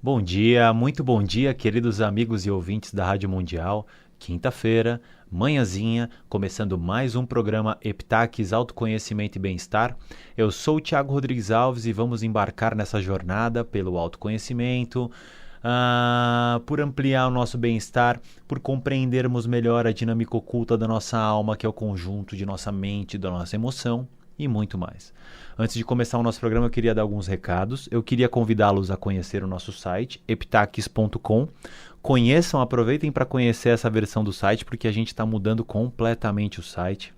Bom dia, muito bom dia, queridos amigos e ouvintes da Rádio Mundial. Quinta-feira, manhãzinha, começando mais um programa Heptaques Autoconhecimento e Bem-Estar. Eu sou o Thiago Rodrigues Alves e vamos embarcar nessa jornada pelo autoconhecimento, por ampliar o nosso bem-estar, por compreendermos melhor a dinâmica oculta da nossa alma, que é o conjunto de nossa mente, da nossa emoção e muito mais. Antes de começar o nosso programa, eu queria dar alguns recados. Eu queria convidá-los a conhecer o nosso site, heptaques.com. Conheçam, aproveitem para conhecer essa versão do site, porque a gente está mudando completamente o site.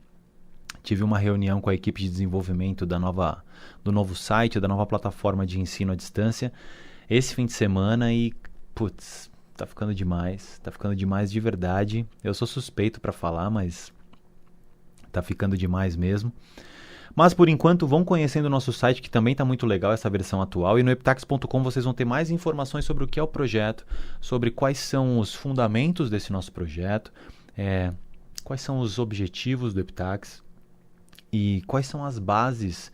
Tive uma reunião com a equipe de desenvolvimento do novo site, da nova plataforma de ensino à distância, esse fim de semana e, tá ficando demais de verdade. Eu sou suspeito para falar, mas tá ficando demais mesmo. Mas, por enquanto, vão conhecendo o nosso site, que também está muito legal, essa versão atual. E no heptaques.com vocês vão ter mais informações sobre o que é o projeto, sobre quais são os fundamentos desse nosso projeto, quais são os objetivos do Heptaques e quais são as bases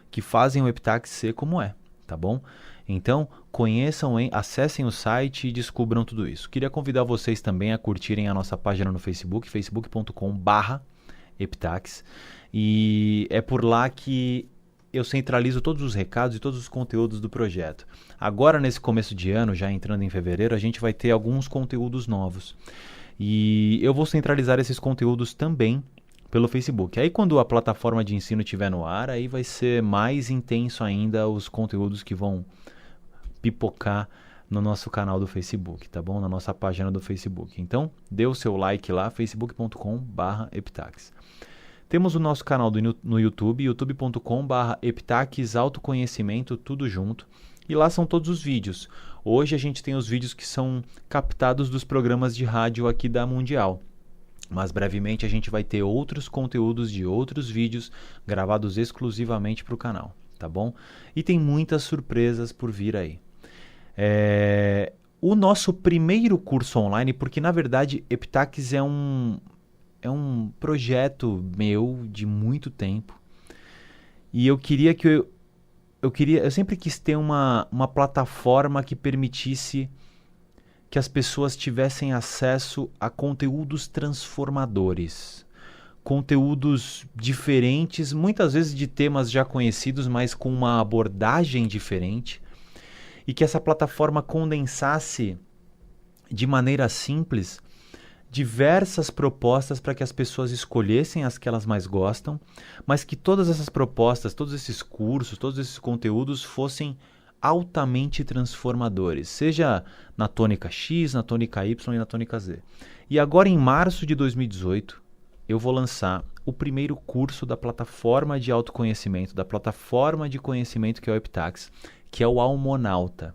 que fazem o Heptaques ser como é, tá bom? Então, acessem o site e descubram tudo isso. Queria convidar vocês também a curtirem a nossa página no Facebook, facebook.com/Heptaques. E é por lá que eu centralizo todos os recados e todos os conteúdos do projeto. Agora, nesse começo de ano, já entrando em fevereiro, a gente vai ter alguns conteúdos novos. E eu vou centralizar esses conteúdos também pelo Facebook. Aí, quando a plataforma de ensino estiver no ar, aí vai ser mais intenso ainda os conteúdos que vão pipocar no nosso canal do Facebook, tá bom? Na nossa página do Facebook. Então, dê o seu like lá, facebook.com/Heptaques. Temos o nosso canal no YouTube, youtube.com/Heptaques Autoconhecimento, tudo junto. E lá são todos os vídeos. Hoje a gente tem os vídeos que são captados dos programas de rádio aqui da Mundial. Mas brevemente a gente vai ter outros conteúdos de outros vídeos gravados exclusivamente para o canal, tá bom? E tem muitas surpresas por vir aí. O nosso primeiro curso online, porque na verdade Heptaques é um projeto meu de muito tempo. E eu sempre quis ter uma plataforma que permitisse que as pessoas tivessem acesso a conteúdos transformadores, conteúdos diferentes, muitas vezes de temas já conhecidos, mas com uma abordagem diferente, e que essa plataforma condensasse de maneira simples diversas propostas para que as pessoas escolhessem as que elas mais gostam, mas que todas essas propostas, todos esses cursos, todos esses conteúdos fossem altamente transformadores, seja na tônica X, na tônica Y e na tônica Z. E agora, em março de 2018, eu vou lançar o primeiro curso da plataforma de autoconhecimento, da plataforma de conhecimento que é o Heptaques, que é o Almonauta.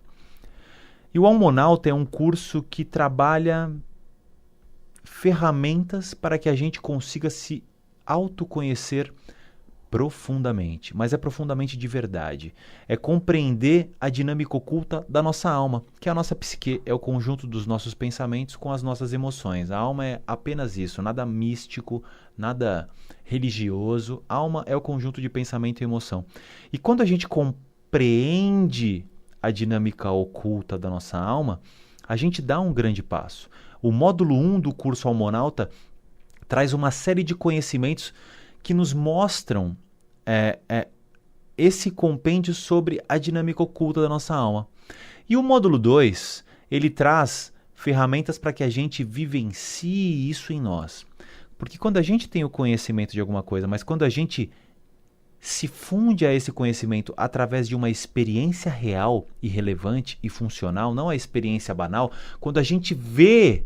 E o Almonauta é um curso que trabalha ferramentas para que a gente consiga se autoconhecer profundamente, mas é profundamente de verdade. É compreender a dinâmica oculta da nossa alma, que é a nossa psique, é o conjunto dos nossos pensamentos com as nossas emoções. A alma é apenas isso, nada místico, nada religioso. A alma é o conjunto de pensamento e emoção. E quando a gente compreende a dinâmica oculta da nossa alma, a gente dá um grande passo. O módulo 1 do curso Almonauta traz uma série de conhecimentos que nos mostram esse compêndio sobre a dinâmica oculta da nossa alma. E o módulo 2, ele traz ferramentas para que a gente vivencie isso em nós. Porque quando a gente tem o conhecimento de alguma coisa, mas quando a gente se funde a esse conhecimento através de uma experiência real e relevante e funcional, não a experiência banal, quando a gente vê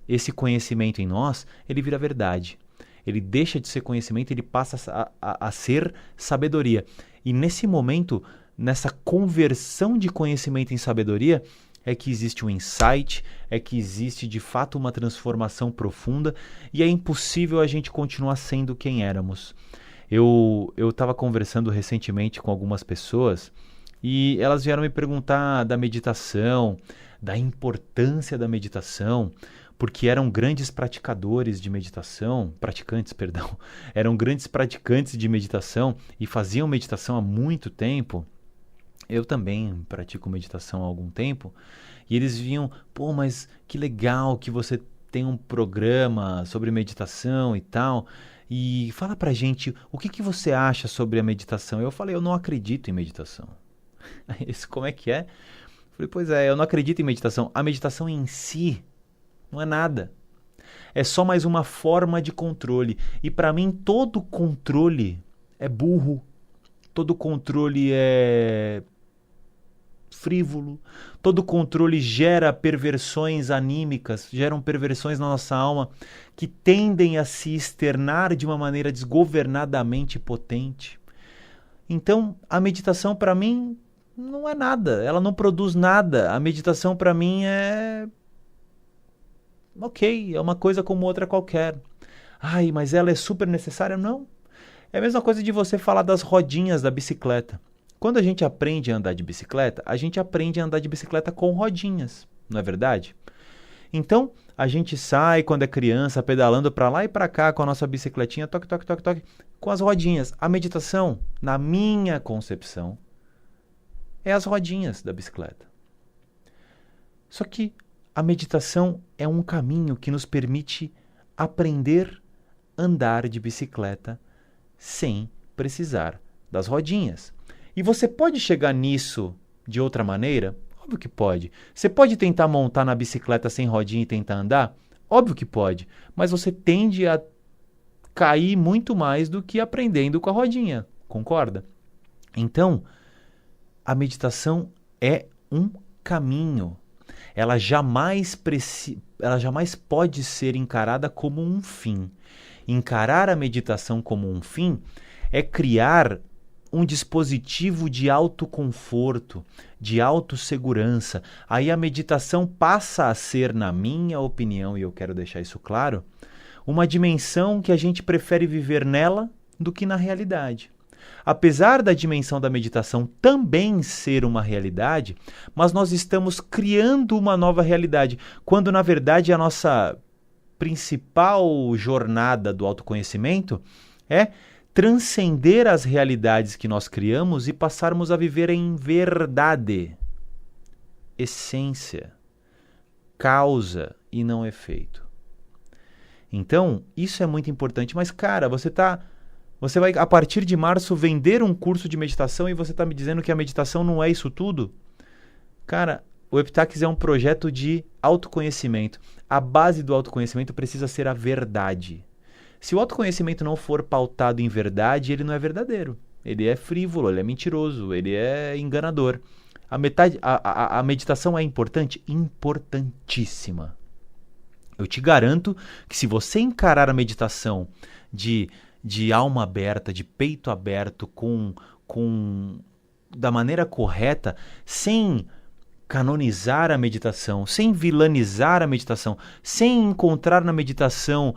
esse conhecimento em nós, ele vira verdade. Ele deixa de ser conhecimento, ele passa a ser sabedoria. E nesse momento, nessa conversão de conhecimento em sabedoria, é que existe um insight, é que existe de fato uma transformação profunda e é impossível a gente continuar sendo quem éramos. Eu estava conversando recentemente com algumas pessoas e elas vieram me perguntar da meditação, da importância da meditação, porque eram grandes praticantes, eram grandes praticantes de meditação e faziam meditação há muito tempo. Eu também pratico meditação há algum tempo e eles vinham, pô, mas que legal que você tem um programa sobre meditação e tal. E fala pra gente, o que que você acha sobre a meditação? Eu falei, eu não acredito em meditação. Aí eles, como é que é? Eu falei, pois é, eu não acredito em meditação. A meditação em si não é nada. É só mais uma forma de controle. E para mim, todo controle é burro. Todo controle é frívolo. Todo controle gera perversões anímicas, geram perversões na nossa alma que tendem a se externar de uma maneira desgovernadamente potente. Então, a meditação para mim não é nada, ela não produz nada. A meditação para mim é ok, é uma coisa como outra qualquer. Ai, mas ela é super necessária? Não. É a mesma coisa de você falar das rodinhas da bicicleta. Quando a gente aprende a andar de bicicleta, a gente aprende a andar de bicicleta com rodinhas, não é verdade? Então, a gente sai quando é criança, pedalando para lá e para cá com a nossa bicicletinha, toque, toque, toque, toque, com as rodinhas. A meditação, na minha concepção, é as rodinhas da bicicleta. Só que a meditação é um caminho que nos permite aprender a andar de bicicleta sem precisar das rodinhas. E você pode chegar nisso de outra maneira? Óbvio que pode. Você pode tentar montar na bicicleta sem rodinha e tentar andar? Óbvio que pode. Mas você tende a cair muito mais do que aprendendo com a rodinha. Concorda? Então, a meditação é um caminho. Ela jamais pode ser encarada como um fim. Encarar a meditação como um fim é criar um dispositivo de autoconforto, de autossegurança. Aí a meditação passa a ser, na minha opinião, e eu quero deixar isso claro, uma dimensão que a gente prefere viver nela do que na realidade. Apesar da dimensão da meditação também ser uma realidade, mas nós estamos criando uma nova realidade, quando na verdade a nossa principal jornada do autoconhecimento é transcender as realidades que nós criamos e passarmos a viver em verdade, essência, causa e não efeito. Então, isso é muito importante. Mas, cara, você vai, a partir de março, vender um curso de meditação e você está me dizendo que a meditação não é isso tudo? Cara, o Epitaxis é um projeto de autoconhecimento. A base do autoconhecimento precisa ser a verdade. Se o autoconhecimento não for pautado em verdade, ele não é verdadeiro. Ele é frívolo, ele é mentiroso, ele é enganador. A meditação é importante? Importantíssima. Eu te garanto que se você encarar a meditação de alma aberta, de peito aberto, da maneira correta, sem canonizar a meditação, sem vilanizar a meditação, sem encontrar na meditação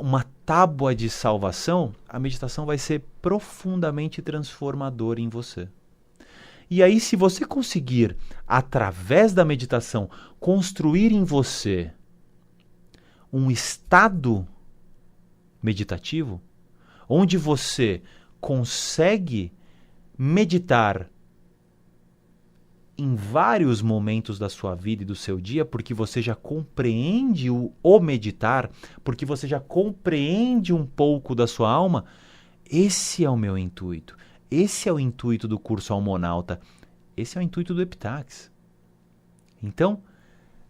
uma tábua de salvação, a meditação vai ser profundamente transformadora em você. E aí, se você conseguir, através da meditação, construir em você um estado meditativo, onde você consegue meditar em vários momentos da sua vida e do seu dia, porque você já compreende o meditar, porque você já compreende um pouco da sua alma, esse é o meu intuito. Esse é o intuito do curso Almonauta. Esse é o intuito do Epitaxis. Então,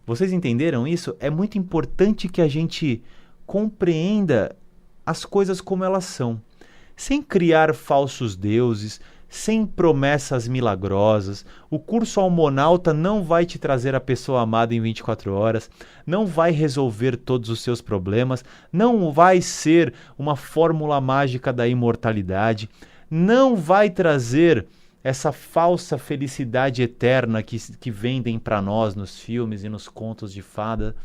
vocês entenderam isso? É muito importante que a gente compreenda as coisas como elas são, sem criar falsos deuses, sem promessas milagrosas. O curso Almonauta não vai te trazer a pessoa amada em 24 horas, não vai resolver todos os seus problemas, não vai ser uma fórmula mágica da imortalidade, não vai trazer essa falsa felicidade eterna que vendem para nós nos filmes e nos contos de fada.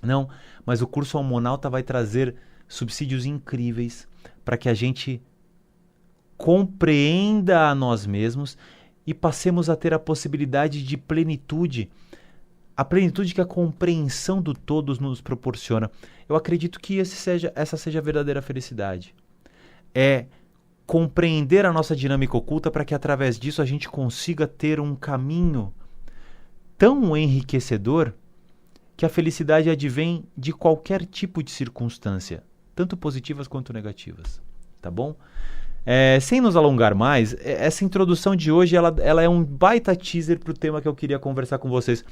Não, mas o curso Almonauta vai trazer subsídios incríveis para que a gente compreenda a nós mesmos e passemos a ter a possibilidade de plenitude, a plenitude que a compreensão do todo nos proporciona. Eu acredito que essa seja a verdadeira felicidade. É compreender a nossa dinâmica oculta para que através disso a gente consiga ter um caminho tão enriquecedor que a felicidade advém de qualquer tipo de circunstância, tanto positivas quanto negativas, tá bom? Sem nos alongar mais, essa introdução de hoje ela é um baita teaser para o tema que eu queria conversar com vocês.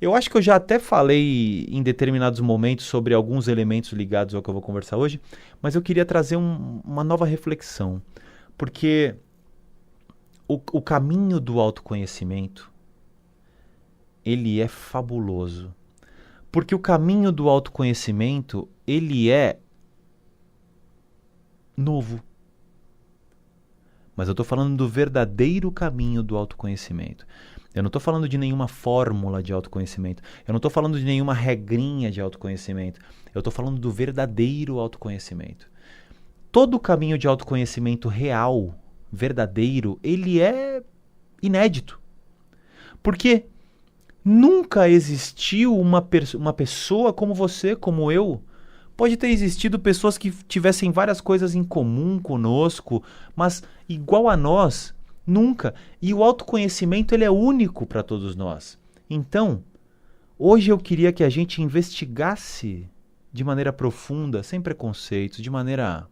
Eu acho que eu já até falei em determinados momentos sobre alguns elementos ligados ao que eu vou conversar hoje, mas eu queria trazer uma nova reflexão, porque o caminho do autoconhecimento, ele é fabuloso. Porque o caminho do autoconhecimento, ele é novo. Mas eu estou falando do verdadeiro caminho do autoconhecimento. Eu não estou falando de nenhuma fórmula de autoconhecimento. Eu não estou falando de nenhuma regrinha de autoconhecimento. Eu estou falando do verdadeiro autoconhecimento. Todo o caminho de autoconhecimento real, verdadeiro, ele é inédito. Porque nunca existiu uma pessoa como você, como eu. Pode ter existido pessoas que tivessem várias coisas em comum conosco, mas igual a nós, nunca. E o autoconhecimento ele é único para todos nós. Então, hoje eu queria que a gente investigasse de maneira profunda, sem preconceitos, de maneira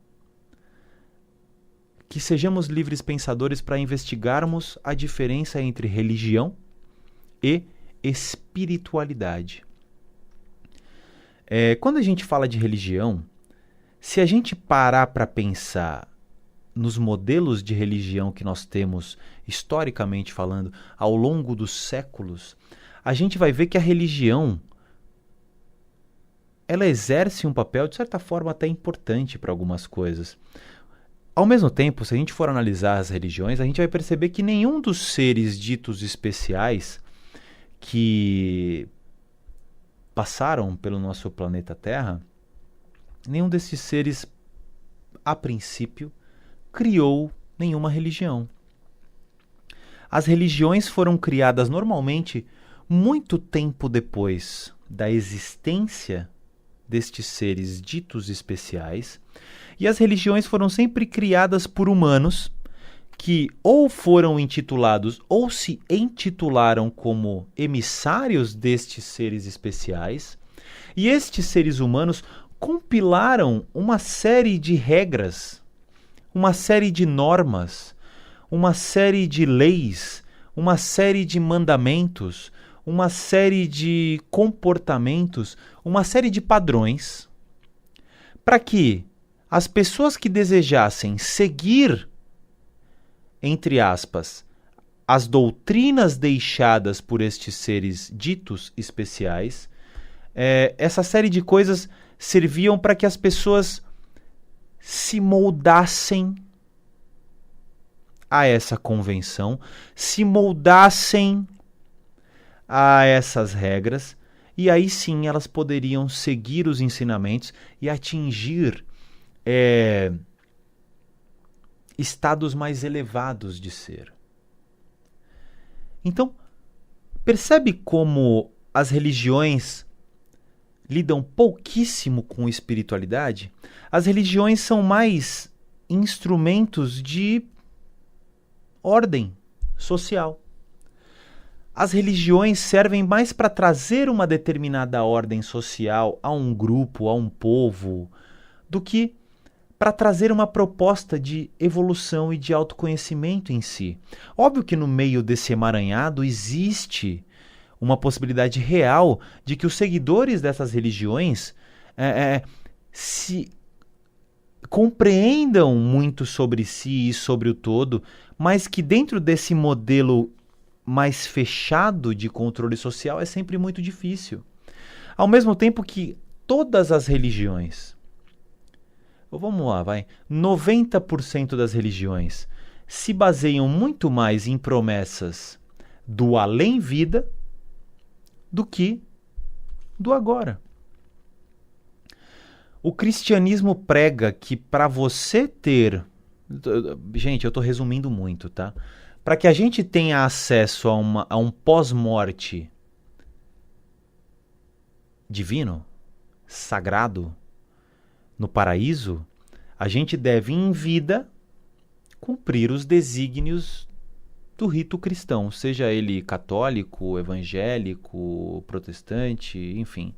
que sejamos livres pensadores para investigarmos a diferença entre religião e espiritualidade. Quando a gente fala de religião, se a gente parar para pensar nos modelos de religião que nós temos, historicamente falando, ao longo dos séculos, a gente vai ver que a religião ela exerce um papel, de certa forma, até importante para algumas coisas. Ao mesmo tempo, se a gente for analisar as religiões, a gente vai perceber que nenhum dos seres ditos especiais que passaram pelo nosso planeta Terra, nenhum desses seres, a princípio, criou nenhuma religião. As religiões foram criadas normalmente muito tempo depois da existência destes seres ditos especiais, e as religiões foram sempre criadas por humanos que ou foram intitulados ou se intitularam como emissários destes seres especiais, e estes seres humanos compilaram uma série de regras, uma série de normas, uma série de leis, uma série de mandamentos, uma série de comportamentos, uma série de padrões, para que as pessoas que desejassem seguir, entre aspas, as doutrinas deixadas por estes seres ditos especiais, essa série de coisas serviam para que as pessoas se moldassem a essa convenção, se moldassem a essas regras, e aí sim elas poderiam seguir os ensinamentos e atingir estados mais elevados de ser. Então, percebe como as religiões lidam pouquíssimo com espiritualidade? As religiões são mais instrumentos de ordem social. As religiões servem mais para trazer uma determinada ordem social a um grupo, a um povo, do que para trazer uma proposta de evolução e de autoconhecimento em si. Óbvio que no meio desse emaranhado existe uma possibilidade real de que os seguidores dessas religiões se compreendam muito sobre si e sobre o todo, mas que dentro desse modelo mais fechado de controle social é sempre muito difícil. Ao mesmo tempo que todas as religiões, vamos lá, 90% das religiões se baseiam muito mais em promessas do além-vida do que do agora. O cristianismo prega que para você ter... Gente, eu estou resumindo muito, tá? Para que a gente tenha acesso a um pós-morte divino, sagrado, no paraíso, a gente deve, em vida, cumprir os desígnios do rito cristão, seja ele católico, evangélico, protestante, enfim.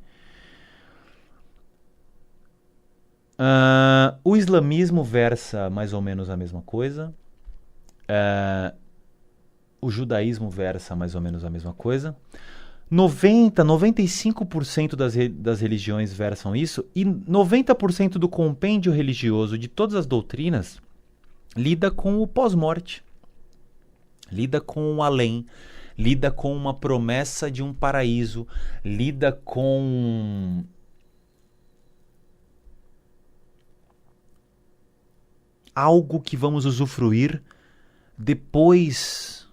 O islamismo versa mais ou menos a mesma coisa. O judaísmo versa mais ou menos a mesma coisa. 95% das religiões versam isso, e 90% do compêndio religioso de todas as doutrinas lida com o pós-morte, lida com o além, lida com uma promessa de um paraíso, lida com algo que vamos usufruir depois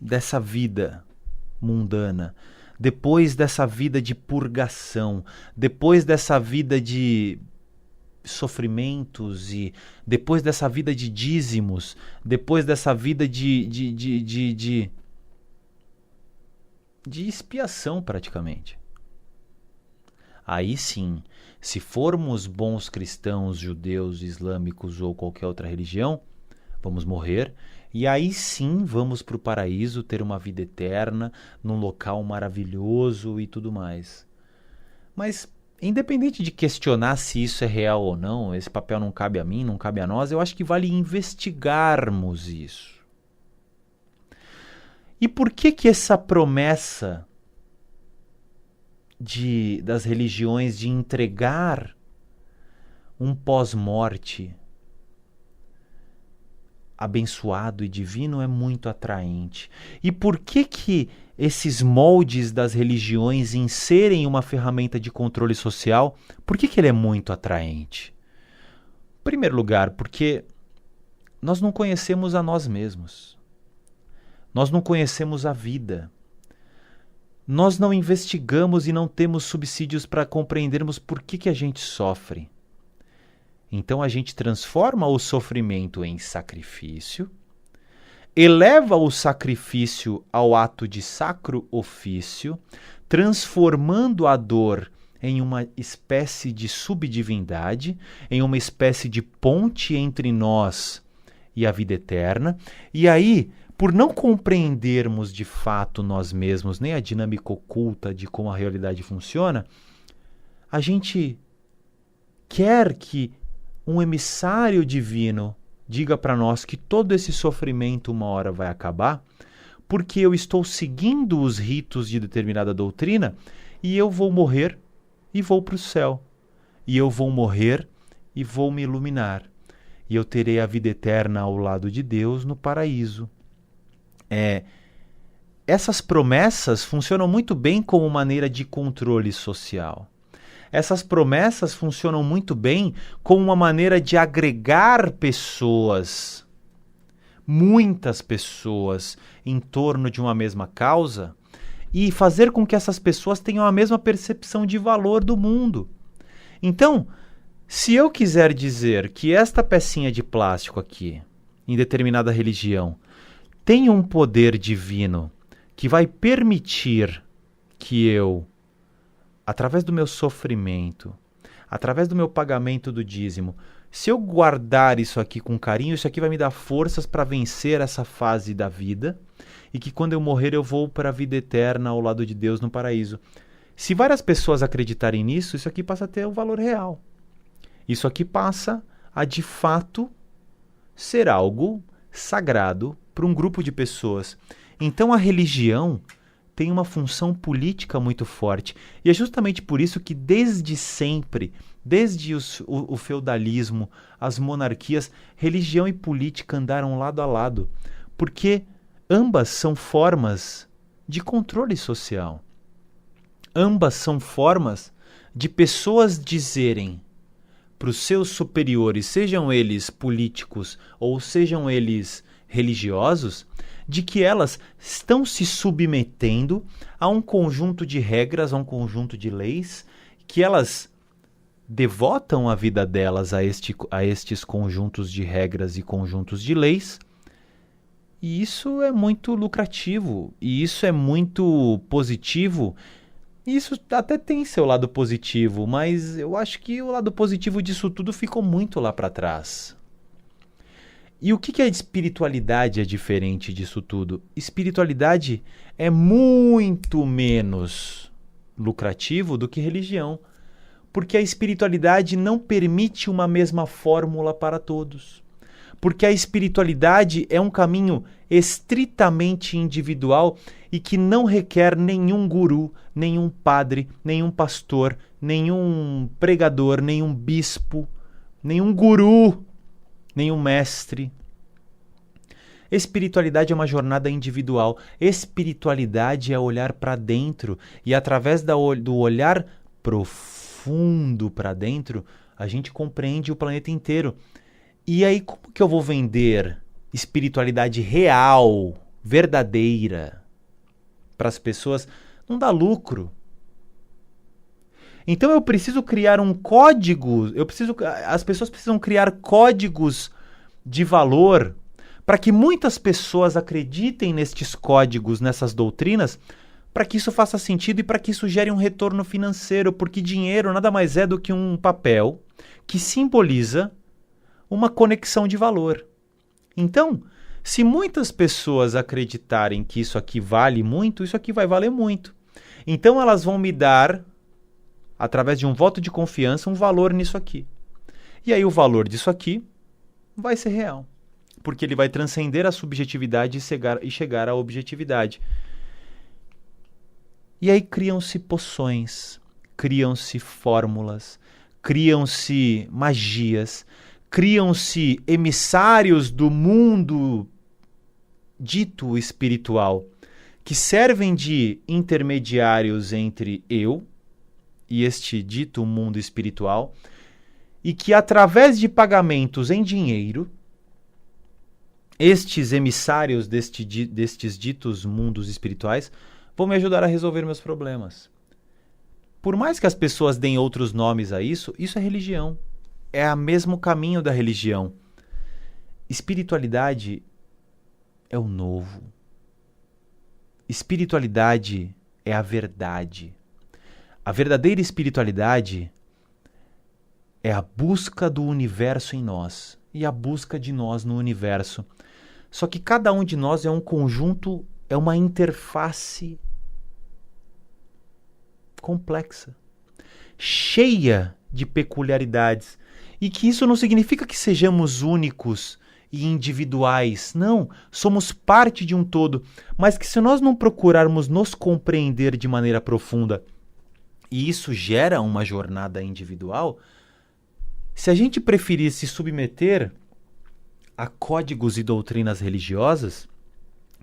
dessa vida mundana, depois dessa vida de purgação, depois dessa vida de sofrimentos e depois dessa vida de dízimos, depois dessa vida de expiação praticamente. Aí sim, se formos bons cristãos, judeus, islâmicos ou qualquer outra religião, vamos morrer e aí sim vamos para o paraíso, ter uma vida eterna, num local maravilhoso e tudo mais. Mas independente de questionar se isso é real ou não, esse papel não cabe a mim, não cabe a nós, eu acho que vale investigarmos isso. E por que essa promessa das religiões de entregar um pós-morte abençoado e divino é muito atraente? E por que esses moldes das religiões em serem uma ferramenta de controle social, por que ele é muito atraente? Em primeiro lugar, porque nós não conhecemos a nós mesmos. Nós não conhecemos a vida. Nós não investigamos e não temos subsídios para compreendermos por que a gente sofre. Então a gente transforma o sofrimento em sacrifício, eleva o sacrifício ao ato de sacro ofício, transformando a dor em uma espécie de subdivindade, em uma espécie de ponte entre nós e a vida eterna. E aí, por não compreendermos de fato nós mesmos, nem a dinâmica oculta de como a realidade funciona, a gente quer que um emissário divino diga para nós que todo esse sofrimento uma hora vai acabar, porque eu estou seguindo os ritos de determinada doutrina e eu vou morrer e vou para o céu. E eu vou morrer e vou me iluminar. E eu terei a vida eterna ao lado de Deus no paraíso. Essas promessas funcionam muito bem como maneira de controle social. Essas promessas funcionam muito bem como uma maneira de agregar pessoas, muitas pessoas, em torno de uma mesma causa e fazer com que essas pessoas tenham a mesma percepção de valor do mundo. Então, se eu quiser dizer que esta pecinha de plástico aqui, em determinada religião, tem um poder divino que vai permitir que eu, através do meu sofrimento, através do meu pagamento do dízimo, se eu guardar isso aqui com carinho, isso aqui vai me dar forças para vencer essa fase da vida e que quando eu morrer eu vou para a vida eterna ao lado de Deus no paraíso. Se várias pessoas acreditarem nisso, isso aqui passa a ter um valor real. Isso aqui passa a, de fato, ser algo sagrado para um grupo de pessoas. Então a religião tem uma função política muito forte. E é justamente por isso que desde sempre, desde o feudalismo, as monarquias, religião e política andaram lado a lado. Porque ambas são formas de controle social. Ambas são formas de pessoas dizerem para os seus superiores, sejam eles políticos ou sejam eles religiosos, de que elas estão se submetendo a um conjunto de regras, a um conjunto de leis, que elas devotam a vida delas a estes conjuntos de regras e conjuntos de leis, e isso é muito lucrativo, e isso é muito positivo. Isso até tem seu lado positivo, mas eu acho que o lado positivo disso tudo ficou muito lá para trás. E o que a espiritualidade é diferente disso tudo? Espiritualidade é muito menos lucrativo do que religião, porque a espiritualidade não permite uma mesma fórmula para todos. Porque a espiritualidade é um caminho estritamente individual e que não requer nenhum guru, nenhum padre, nenhum pastor, nenhum pregador, nenhum bispo, nenhum guru, nenhum mestre. Espiritualidade é uma jornada individual. Espiritualidade é olhar para dentro e através do olhar profundo para dentro, a gente compreende o planeta inteiro. E aí, como que eu vou vender espiritualidade real, verdadeira, para as pessoas? Não dá lucro. Então eu preciso criar um código, as pessoas precisam criar códigos de valor para que muitas pessoas acreditem nestes códigos, nessas doutrinas, para que isso faça sentido e para que isso gere um retorno financeiro, porque dinheiro nada mais é do que um papel que simboliza uma conexão de valor. Então, se muitas pessoas acreditarem que isso aqui vale muito, isso aqui vai valer muito. Então elas vão me dar, através de um voto de confiança, um valor nisso aqui. E aí o valor disso aqui vai ser real, porque ele vai transcender a subjetividade e chegar à objetividade. E aí criam-se poções, criam-se fórmulas, criam-se magias, criam-se emissários do mundo dito espiritual, que servem de intermediários entre eu e este dito mundo espiritual, e que através de pagamentos em dinheiro, estes emissários destes ditos mundos espirituais vão me ajudar a resolver meus problemas. Por mais que as pessoas deem outros nomes a isso, isso é religião. É o mesmo caminho da religião. Espiritualidade é o novo. Espiritualidade é a verdade. A verdadeira espiritualidade é a busca do universo em nós e a busca de nós no universo. Só que cada um de nós é um conjunto, é uma interface complexa, cheia de peculiaridades. E que isso não significa que sejamos únicos e individuais. Não, somos parte de um todo. Mas que se nós não procurarmos nos compreender de maneira profunda, e isso gera uma jornada individual, se a gente preferir se submeter a códigos e doutrinas religiosas,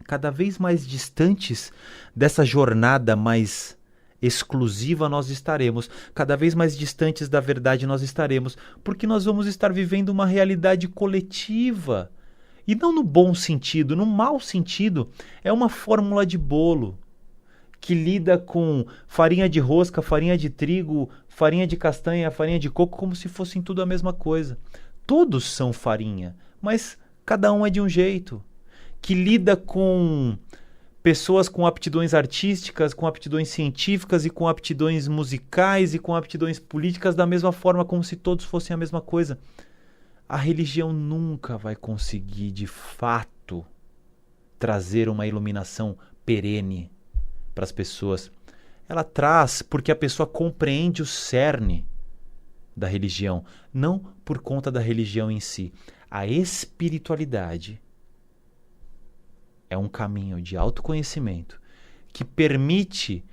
cada vez mais distantes dessa jornada mais exclusiva nós estaremos, cada vez mais distantes da verdade nós estaremos, porque nós vamos estar vivendo uma realidade coletiva, e não no bom sentido, no mau sentido. É uma fórmula de bolo que lida com farinha de rosca, farinha de trigo, farinha de castanha, farinha de coco, como se fossem tudo a mesma coisa. Todos são farinha, mas cada um é de um jeito. Que lida com pessoas com aptidões artísticas, com aptidões científicas e com aptidões musicais e com aptidões políticas da mesma forma, como se todos fossem a mesma coisa. A religião nunca vai conseguir, de fato, trazer uma iluminação perene para as pessoas. Ela traz porque a pessoa compreende o cerne da religião, não por conta da religião em si. A espiritualidade é um caminho de autoconhecimento que permite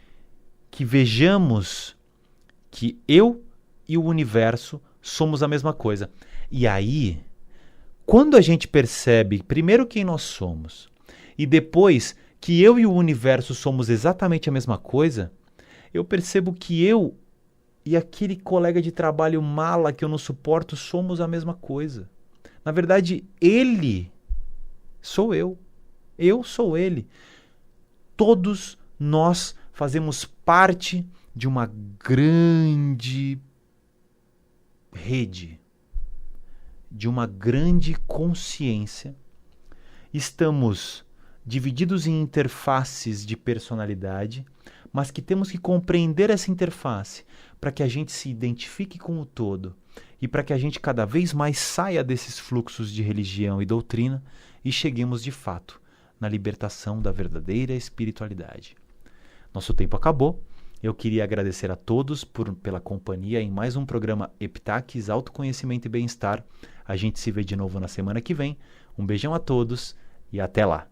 que vejamos que eu e o universo somos a mesma coisa. E aí, quando a gente percebe primeiro quem nós somos e depois que eu e o universo somos exatamente a mesma coisa, eu percebo que eu e aquele colega de trabalho mala que eu não suporto somos a mesma coisa. Na verdade, ele sou eu. Eu sou ele. Todos nós fazemos parte de uma grande rede, de uma grande consciência. Estamos divididos em interfaces de personalidade, mas que temos que compreender essa interface para que a gente se identifique com o todo e para que a gente cada vez mais saia desses fluxos de religião e doutrina e cheguemos de fato na libertação da verdadeira espiritualidade. Nosso tempo acabou. Eu queria agradecer a todos pela companhia em mais um programa Heptaques, Autoconhecimento e Bem-Estar. A gente se vê de novo na semana que vem. Um beijão a todos e até lá!